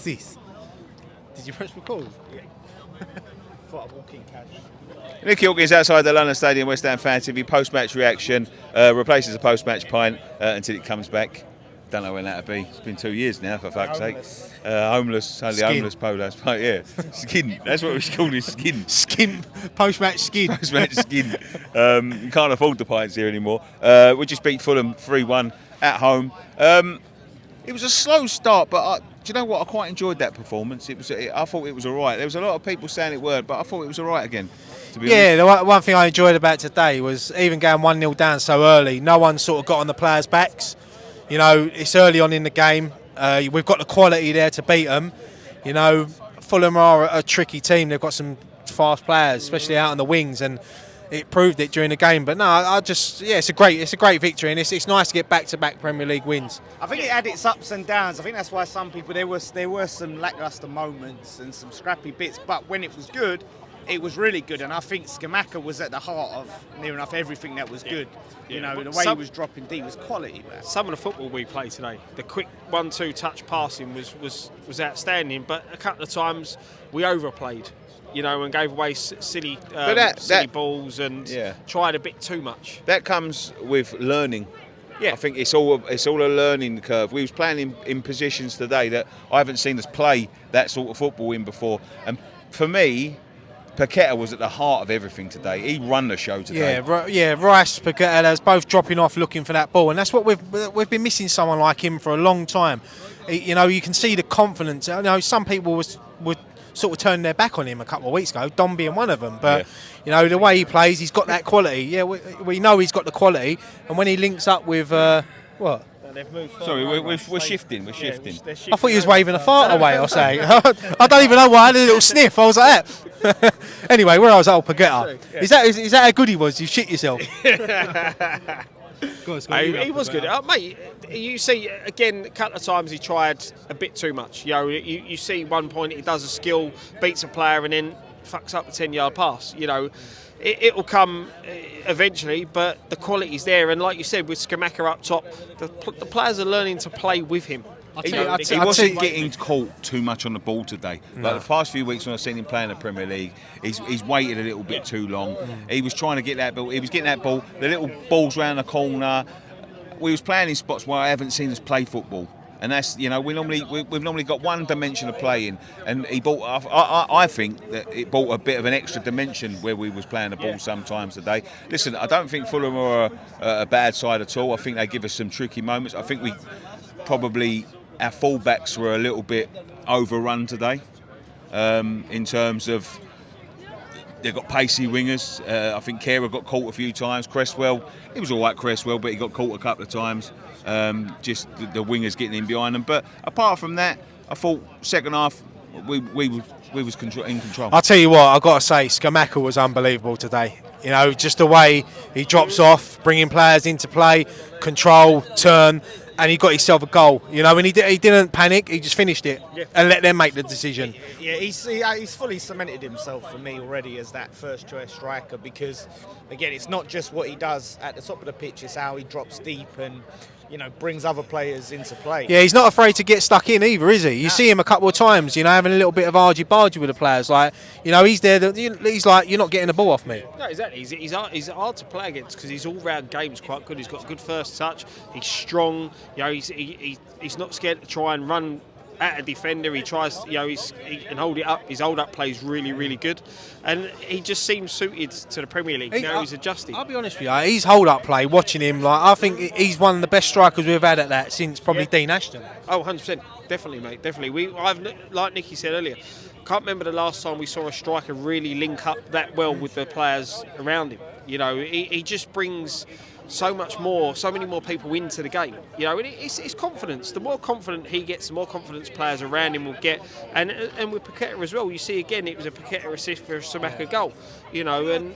this? Did you press record? Yeah. Thought I'd walk in cash. Nicky Hawkins outside the London Stadium, West Ham Fan TV. Post-match reaction replaces a post-match pint until it comes back. Don't know when that'll be. It's been 2 years now, for fuck's sake. Homeless, only Skin. homeless polos. Yeah, skin. That's what we call it, skin. Skin. Post-match skin. Post-match skin. You can't afford the pints here anymore. We just beat Fulham 3-1 at home. It was a slow start, but do you know what? I quite enjoyed that performance. I thought it was all right. There was a lot of people saying it weren't, but I thought it was all right again. To be honest. The one thing I enjoyed about today was even going 1-0 down so early, no one sort of got on the players' backs. You know, it's early on in the game. We've got the quality there to beat them. You know, Fulham are a tricky team. They've got some fast players, especially out on the wings, and it proved it during the game. But no, it's a great victory, and it's nice to get back-to-back Premier League wins. I think it had its ups and downs. I think that's why some people there were some lacklustre moments and some scrappy bits. But when it was good, it was really good, and I think Scamacca was at the heart of near enough everything that was good. You know, the way he was dropping deep was quality, man. Some of the football we played today, the quick 1-2 touch passing was outstanding, but a couple of times we overplayed, you know, and gave away silly balls and tried a bit too much. That comes with learning. Yeah. I think it's all a learning curve. We was playing in positions today that I haven't seen us play that sort of football in before, and for me, Paqueta was at the heart of everything today. He run the show today. Rice, Paqueta, they're both dropping off looking for that ball, and that's what we've been missing someone like him for a long time. You know, you can see the confidence. You know, some people would sort of turn their back on him a couple of weeks ago, Don being one of them. But you know, the way he plays, he's got that quality. Yeah, we know he's got the quality, and when he links up with what? Sorry, we're shifting. We're shifting. I thought he was waving a fart away or something. I don't even know why. I had a little sniff. I was like that. Anyway, where I was at, Paqueta. Is that how good he was? You shit yourself. He was good. Mate, you see, again, a couple of times he tried a bit too much. You know, you see one point he does a skill, beats a player, and then fucks up the 10-yard pass. You know, it will come eventually, but the quality's there. And like you said, with Scamacca up top, the players are learning to play with him. He wasn't getting caught too much on the ball today. No. Like the past few weeks when I've seen him play in the Premier League, he's waited a little bit too long. He was trying to get that ball. He was getting that ball. The little balls round the corner. We was playing in spots where I haven't seen us play football. And that's, you know, we've normally got one dimension of playing, and he brought. I think that it brought a bit of an extra dimension where we was playing the ball sometimes today. Listen, I don't think Fulham are a bad side at all. I think they give us some tricky moments. I think our fullbacks were a little bit overrun today, in terms of they've got pacey wingers. I think Kehrer got caught a few times. Cresswell, he was all right, Cresswell, but he got caught a couple of times. Just the wingers getting in behind them. But apart from that, I thought second half we was in control. I'll tell you what, I've got to say, Scamacca was unbelievable today. You know, just the way he drops off, bringing players into play, control, turn, and he got himself a goal. You know, and he didn't panic. He just finished it and let them make the decision. Yeah, he's fully cemented himself for me already as that first choice striker, because again, it's not just what he does at the top of the pitch; it's how he drops deep and, you know, brings other players into play. Yeah, he's not afraid to get stuck in either, is he? You see him a couple of times, you know, having a little bit of argy-bargy with the players. Like, you know, he's there. He's like, you're not getting the ball off me. No, exactly. He's hard to play against because his all-round game's quite good. He's got a good first touch. He's strong. You know, he's not scared to try and run at a defender. He tries, you know, he can hold it up. His hold-up play is really, really good, and he just seems suited to the Premier League. Now he's adjusting. I'll be honest with you, his hold-up play, watching him, like, I think he's one of the best strikers we've had at that since probably Dean Ashton. Oh, 100%. Definitely, mate. Definitely. Like Nicky said earlier, can't remember the last time we saw a striker really link up that well with the players around him. You know, he just brings so many more people into the game. You know, and it's confidence. The more confident he gets, the more confidence players around him will get. And with Paqueta as well, you see again, it was a Paqueta assist for a Scamacca goal. You know, and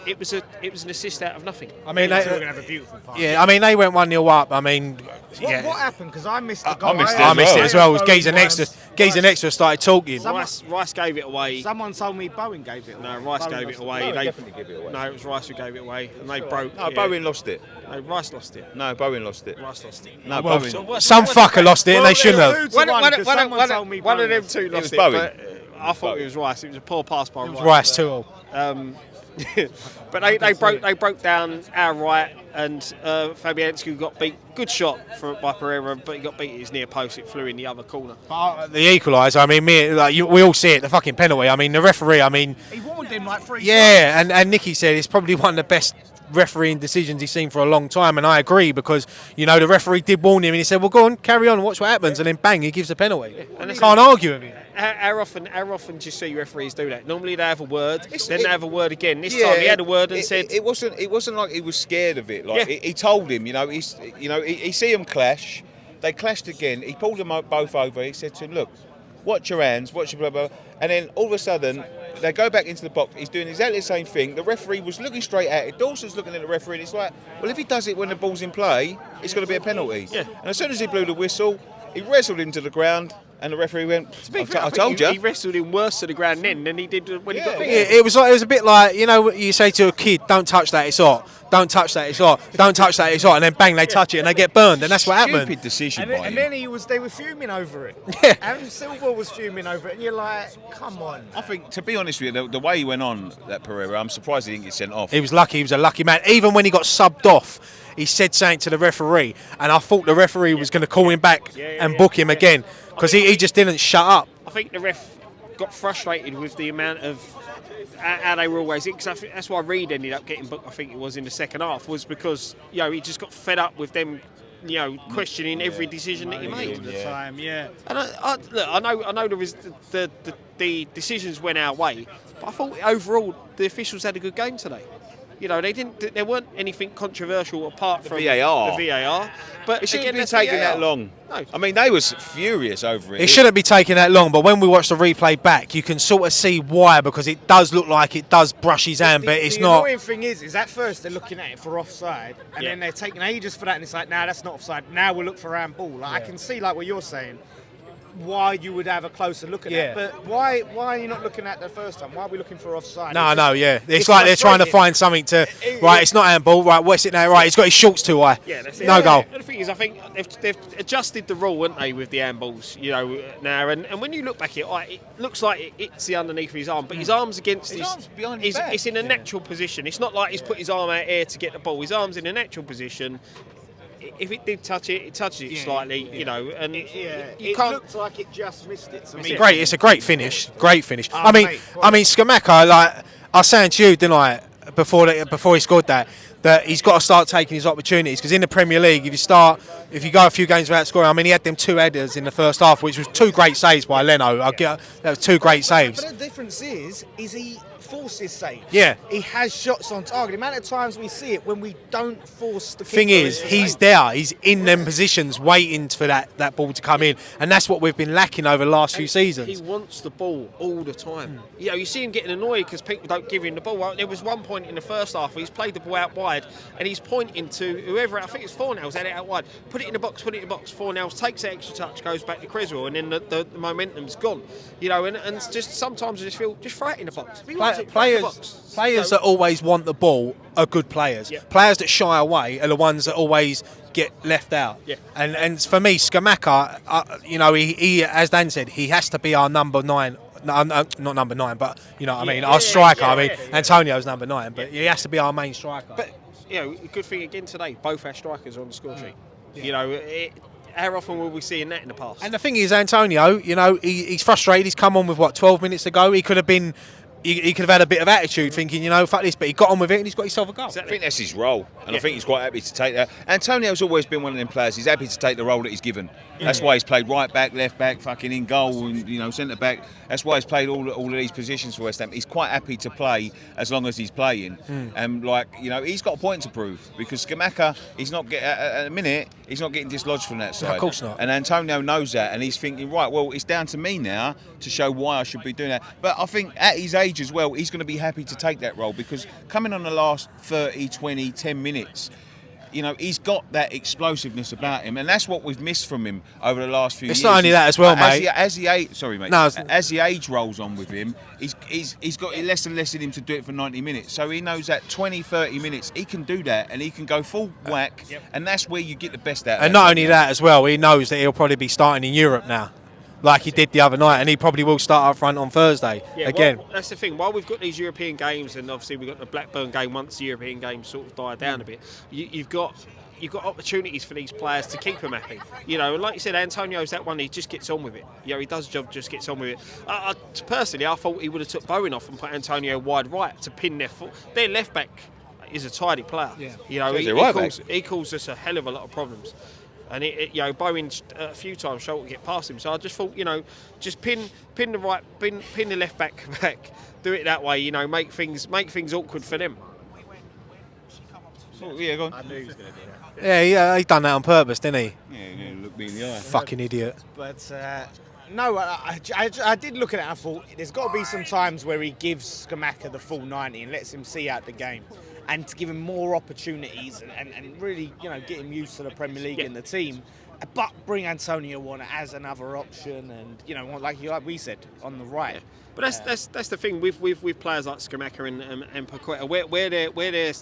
it was an assist out of nothing. I mean, they're going to have a beautiful part. Yeah, I mean, they went 1-0 up. I mean, what happened? Because I missed the goal. I missed it as well. It was geezer next to us started talking. Rice gave it away. Someone told me Bowen gave it away. No, Rice gave it away. Bowen definitely gave it away. No, it was Rice who gave it away, and they broke. No, Bowen lost it. No, Rice lost it. No, Bowen lost it. Rice lost it. No, Well, Bowen. some fucker lost it and they shouldn't have. One of them two lost was it. Bowen. But I thought it was Rice. It was a poor pass by Rice. Rice 2-all. But they broke down our right, and Fabianski got beat. Good shot by Pereira, but he got beat at his near post. It flew in the other corner. The equaliser, I mean, we all see it, the fucking penalty. I mean, the referee, I mean... He warned him like 3 times. Yeah, and Nicky said it's probably one of the best refereeing decisions he's seen for a long time, and I agree because, you know, the referee did warn him and he said, well, go on, carry on, watch what happens, and then bang, he gives a penalty. And you can't argue with it. How often do you see referees do that? Normally they have a word, then they have a word again. This time he had a word and said... It wasn't like he was scared of it. Like he told him, he see them clash. They clashed again. He pulled them both over. He said to him, look, watch your hands, watch your blah, blah, blah. And then all of a sudden, they go back into the box. He's doing exactly the same thing. The referee was looking straight at it. Dawson's looking at the referee, and it's like, well, if he does it when the ball's in play, it's going to be a penalty. Yeah. And as soon as he blew the whistle, he wrestled him to the ground, and the referee went, I told you. He wrestled him worse to the ground then than he did when he got beat. It was a bit like, you know, you say to a kid, don't touch that, it's hot. Don't touch that, it's hot. Don't touch that, it's hot. And then bang, they touch it and they get burned, and that's what happened. Stupid decision And then they were fuming over it. Yeah. And Silva was fuming over it, and you're like, come on. I think, to be honest with you, the way he went on, that Pereira, I'm surprised he didn't get sent off. He was lucky, he was a lucky man. Even when he got subbed off, he said something to the referee, and I thought the referee was going to call him back and book him again, because he just didn't shut up. I think the ref got frustrated with the amount of how they were always in, because I think that's why Reed ended up getting booked. I think it was in the second half, was because he just got fed up with them, questioning every decision that he made. All the time, yeah. And I know there was the decisions went our way, but I thought overall the officials had a good game today. There weren't anything controversial apart from VAR. The VAR. But It shouldn't again, have been taking VAR. that long. No. I mean, they was furious over it. It shouldn't be taking that long, but when we watch the replay back, you can sort of see why, because it does look like it does brush his hand, but it's not. The annoying thing is at first they're looking at it for offside, and then they're taking ages for that, and it's like, nah, that's not offside. Now we'll look for handball. I can see, like what you're saying, why you would have a closer look at that. But why are you not looking at the first time? Why are we looking for offside? It's like they're trying to find something to, right, it's not handball, right, what's it now? Right, he's got his shorts too high. Yeah, that's no goal. And the thing is, I think they've adjusted the rule, haven't they, with the handballs, now. And when you look back at it looks like it's the underneath of his arm, but his arm's against his arm's behind his back. It's in a natural position. It's not like he's put his arm out here to get the ball. His arm's in a natural position. If it did touch it, it touches it slightly, and you it can't. looked like it just missed it to me. It's a great finish. Great finish. Oh, I mean, mate, Scamacca, like I was saying to you, didn't I, before he scored that he's got to start taking his opportunities, because in the Premier League, if you go a few games without scoring, I mean, he had them 2 headers in the first half, which was 2 great saves by Leno. That was 2 great saves. But the difference is he forces saves. Yeah. He has shots on target. The amount of times we see it when we don't force the Thing keeper is, into he's save. there. He's in them positions, waiting for that ball to come in, and that's what we've been lacking over the last few seasons. He wants the ball all the time. You see him getting annoyed because people don't give him the ball. Well, there was one point in the first half where he's played the ball out wide, and he's pointing to whoever. I think it's Fornells had it out wide. Put it in the box. Put it in the box. Fornells takes that extra touch, goes back to Creswell, and then the momentum's gone. And just sometimes I just feel just throw it in the box. If he wants it, throw it in the box. Players that always want the ball are good players. Yeah. Players that shy away are the ones that always get left out. Yeah. And for me, Scamacca, he, as Dan said, he has to be our number 9. No, not number 9, but our striker. Antonio's number 9, but he has to be our main striker. But good thing again today, both our strikers are on the score sheet. How often were we seeing that in the past? And the thing is, Antonio, he's frustrated. He's come on with 12 minutes to go. He could have been. He could have had a bit of attitude, thinking, fuck this, but he got on with it and he's got himself a goal. I think that's his role, and I think he's quite happy to take that. Antonio's always been one of them players. He's happy to take the role that he's given. That's why he's played right back, left back, fucking in goal, and centre back. That's why he's played all of these positions for West Ham. He's quite happy to play as long as he's playing, and he's got a point to prove, because Scamacca, he's not at a minute, he's not getting dislodged from that side. No, of course not. And Antonio knows that, and he's thinking, right, well, it's down to me now to show why I should be doing that. But I think at his age as well, he's going to be happy to take that role, because coming on the last 30, 20, 10 minutes, you know, he's got that explosiveness about him, and that's what we've missed from him over the last few years. It's not only that as well, mate. As the age rolls on with him, he's got less and less in him to do it for 90 minutes. So he knows that 20, 30 minutes, he can do that, and he can go full whack, and that's where you get the best out of it. And not only that as well, he knows that he'll probably be starting in Europe now, like he did the other night, and he probably will start up front on Thursday again. Well, that's the thing. While we've got these European games, and obviously we've got the Blackburn game once the European games sort of die down a bit, you've got opportunities for these players to keep them happy. You know, and like you said, Antonio's that one, he just gets on with it. You know, he does the job, just gets on with it. Personally, I thought he would have took Bowen off and put Antonio wide right to pin their left back is a tidy player. Yeah. You know, he caused us a hell of a lot of problems. And you know, Bowen a few times struggled to get past him. So I just thought, you know, just pin the left back, do it that way. You know, make things awkward for them. Oh, yeah, go on. I knew he was going to do that. Yeah, he done that on purpose, didn't he? Yeah, look me in the eye. Fucking idiot. But no, I did look at it and I thought there's got to be some times where he gives Scamacca the full 90 and lets him see out the game, and to give him more opportunities and really, you know, get him used to the Premier League and the team. But bring Antonio on as another option, and you know, like we said, on the right. Yeah. But that's the thing with players like Scamacca and Paqueta, where they're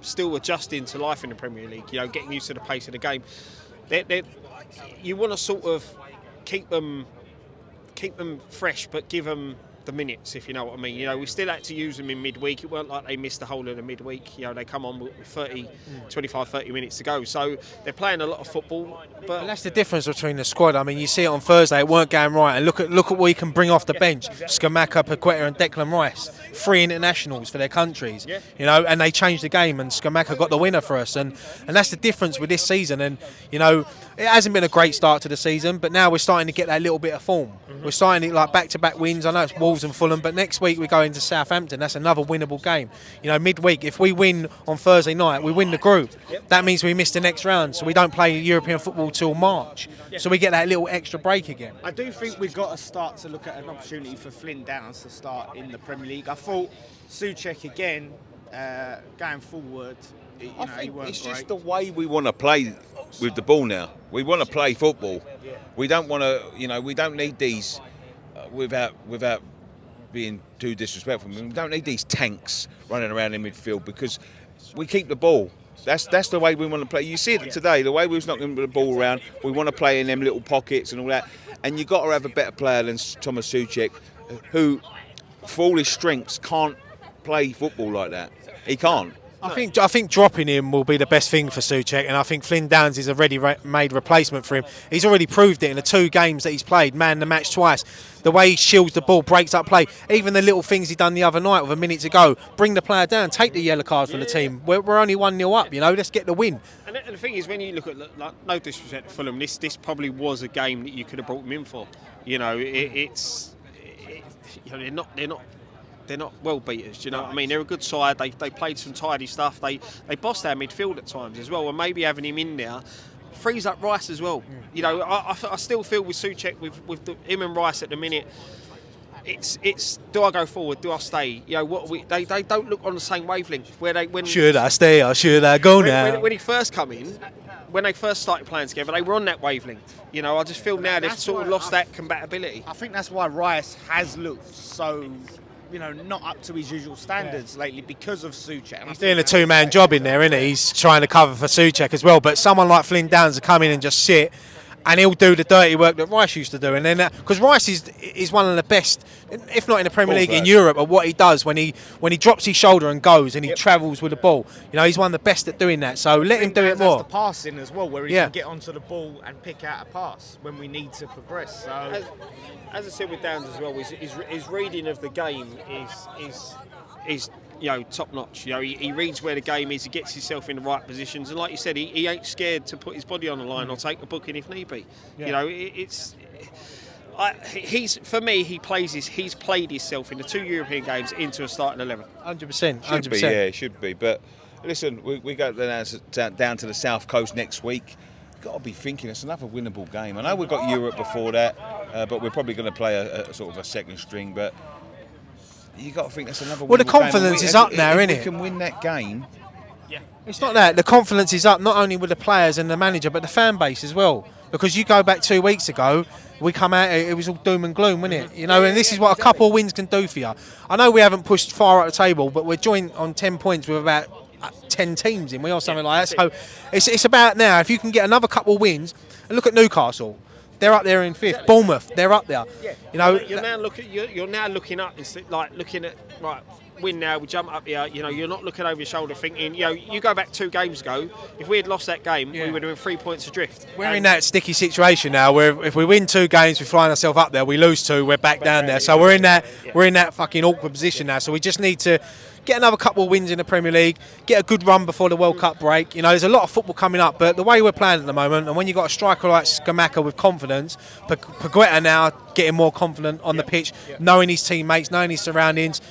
still adjusting to life in the Premier League. You know, getting used to the pace of the game. You want to sort of keep them fresh, but give them the minutes, if you know what I mean. You know, we still had to use them in midweek. It weren't like they missed the whole of the midweek. You know, they come on with 25, 30 minutes to go. So they're playing a lot of football. But that's the difference between the squad. I mean, you see it on Thursday, it weren't going right. And look at what we can bring off the bench. Exactly. Scamacca, Paqueta and Declan Rice. 3 internationals for their countries. Yeah. You know, and they changed the game, and Scamacca got the winner for us. And that's the difference with this season. And, you know, it hasn't been a great start to the season, but now we're starting to get that little bit of form. Mm-hmm. We're starting to, like, back-to-back wins. I know it's Wolves and Fulham, but next week we go into Southampton. That's another winnable game. You know, midweek, if we win on Thursday night, we win the group. Yep. That means we miss the next round, so we don't play European football till March. So we get that little extra break again. I do think we've got to start to look at an opportunity for Flynn Downs to start in the Premier League. I thought Souček again, going forward, I think it's just the way we want to play with the ball now. We want to play football. Yeah. We don't want to, you know, we don't need these without being too disrespectful. We don't need these tanks running around in midfield, because we keep the ball. That's the way we want to play. You see it today, the way we was knocking the ball around. We want to play in them little pockets and all that. And you've got to have a better player than Thomas Souček, who, for all his strengths, can't play football like that. He can't. I think dropping him will be the best thing for Souček, and I think Flynn Downs is a ready-made replacement for him. He's already proved it in the 2 games that he's played, man the match twice. The way he shields the ball, breaks up play, even the little things he done the other night with a minute to go, bring the player down, take the yellow card from the team. We're only 1-0 up, you know, let's get the win. And the thing is, when you look at, like, no disrespect to Fulham, this probably was a game that you could have brought him in for. You know, you know, they're not well beaters, do you know what I mean? They're a good side. They played some tidy stuff. They bossed our midfield at times as well, and maybe having him in there frees up Rice as well. You know, I still feel with Souček, with him and Rice at the minute, it's do I go forward? Do I stay? You know, they don't look on the same wavelength. Should I stay or should I go now? When he first come in, when they first started playing together, they were on that wavelength. You know, I just feel now they've sort of lost that compatibility. I think that's why Rice has looked so, you know, not up to his usual standards lately because of Souček. He's doing a 2-man job in there, isn't he? He's trying to cover for Souček as well. But someone like Flynn Downs will come in and just sit, and he'll do the dirty work that Rice used to do. And then, because Rice is one of the best, if not in the Premier League, in Europe, at what he does when he drops his shoulder and goes and he travels with the ball. You know, he's one of the best at doing that. So let him do it more. The passing as well, where he can get onto the ball and pick out a pass when we need to progress. So, as I said with Downs as well, his reading of the game is you know, top notch. You know, he reads where the game is, he gets himself in the right positions, and like you said, he ain't scared to put his body on the line or take a booking if need be. Yeah. You know, for me, he's played himself in the 2 European games into a starting 11. 100%. Should be, yeah, it should be. But listen, we go down to the South Coast next week. Got to be thinking it's another winnable game. I know we've got Europe before that, but we're probably going to play a sort of a second string. But you got to think that's another. Well, the confidence is up now, isn't it? If we can win that game, It's not that. The confidence is up, not only with the players and the manager, but the fan base as well. Because you go back 2 weeks ago, we come out, it was all doom and gloom, wasn't it? You know, and this is what a couple of wins can do for you. I know we haven't pushed far up the table, but we're joint on 10 points with about 10 teams in, or something like that. So it's about now, if you can get another couple of wins, and look at Newcastle. They're up there in 5th. Bournemouth, they're up there. Yeah. You know, you're now looking up instead, like looking at right. Win now, we jump up here. You know, you're not looking over your shoulder thinking. You know, you go back 2 games ago. If we had lost that game, we would have been 3 points adrift. We're in that sticky situation now, where if we win 2 games, we find ourselves up there. We lose 2, we're back down there. So we're in that fucking awkward position now. So we just need to get another couple of wins in the Premier League, get a good run before the World Cup break. You know, there's a lot of football coming up, but the way we're playing at the moment, and when you've got a striker like Scamacca with confidence, Pagueta now getting more confident on the pitch, knowing his teammates, knowing his surroundings.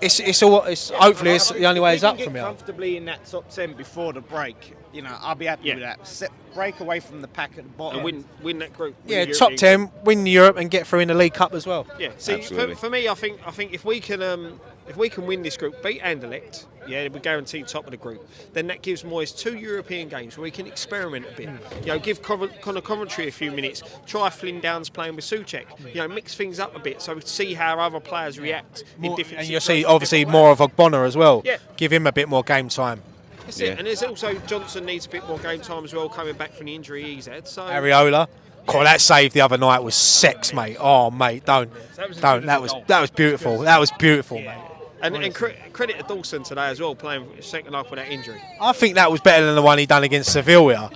Hopefully it's the only way is up from here. Comfortably in that top 10 before the break, you know, I'll be happy with that. Break away from the pack at the bottom. And win that group. Yeah, top 10, win Europe and get through in the League Cup as well. Yeah, see, for me, I think if we can win this group, beat Anderlecht, we're guaranteed top of the group. Then that gives Moyes 2 European games where we can experiment a bit. You know, give Conor Coventry a few minutes. Try Flynn Downs playing with Souček. You know, mix things up a bit so we see how other players react in different. And you'll see obviously more of Ogbonna as well. Yeah. Give him a bit more game time. That's it. And there's also Johnson needs a bit more game time as well, coming back from the injury he's had. So Areola. God, that save the other night was sex, mate. Oh, mate, don't. That was beautiful. That was beautiful, mate. And credit to Dawson today as well, playing second half with that injury. I think that was better than the one he done against Sevilla.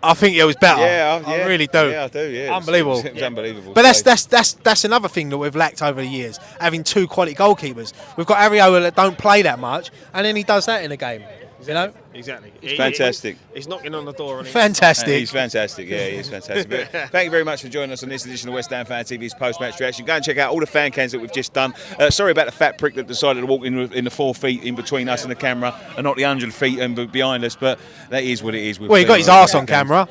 I think it was better. I really do. Yeah, I do. Yeah, Unbelievable. It was unbelievable. But that's another thing that we've lacked over the years, having 2 quality goalkeepers. We've got Areola that don't play that much, and then he does that in a game. You know? Exactly. It's fantastic. He's knocking on the door. And fantastic. He's fantastic. Yeah, he's fantastic. But thank you very much for joining us on this edition of West Ham Fan TV's post-match reaction. Go and check out all the fan cams that we've just done. Sorry about the fat prick that decided to walk in the 4 feet in between us and the camera, and not the 100 feet behind us. But that is what it is. Well, he got his arse on camera.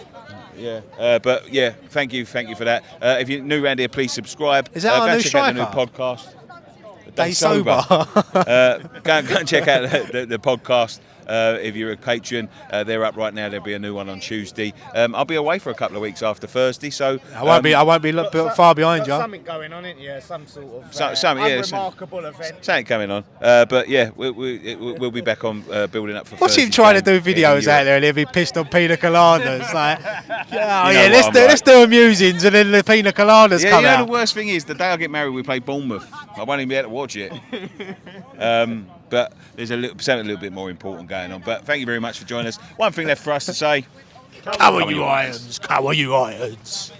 Yeah, but yeah, thank you for that. If you're new around here, please subscribe. Is that our go new check out the new striker? podcast. Day sober. Go and check out the podcast. If you're a patron, they're up right now. There'll be a new one on Tuesday. I'll be away for a couple of weeks after Thursday, so I won't be far behind you. Something going on, isn't there? Some sort of unremarkable event. Something coming on. But yeah, we'll be back on building up for. What's him trying to do videos out there and he'll be pissed on pina coladas? Let's do amusings and then the pina coladas come out. The worst thing is the day I get married, we play Bournemouth. I won't even be able to watch it. But there's something a little bit more important going on. But thank you very much for joining us. One thing left for us to say. Come on, you Irons. Come on, you Irons.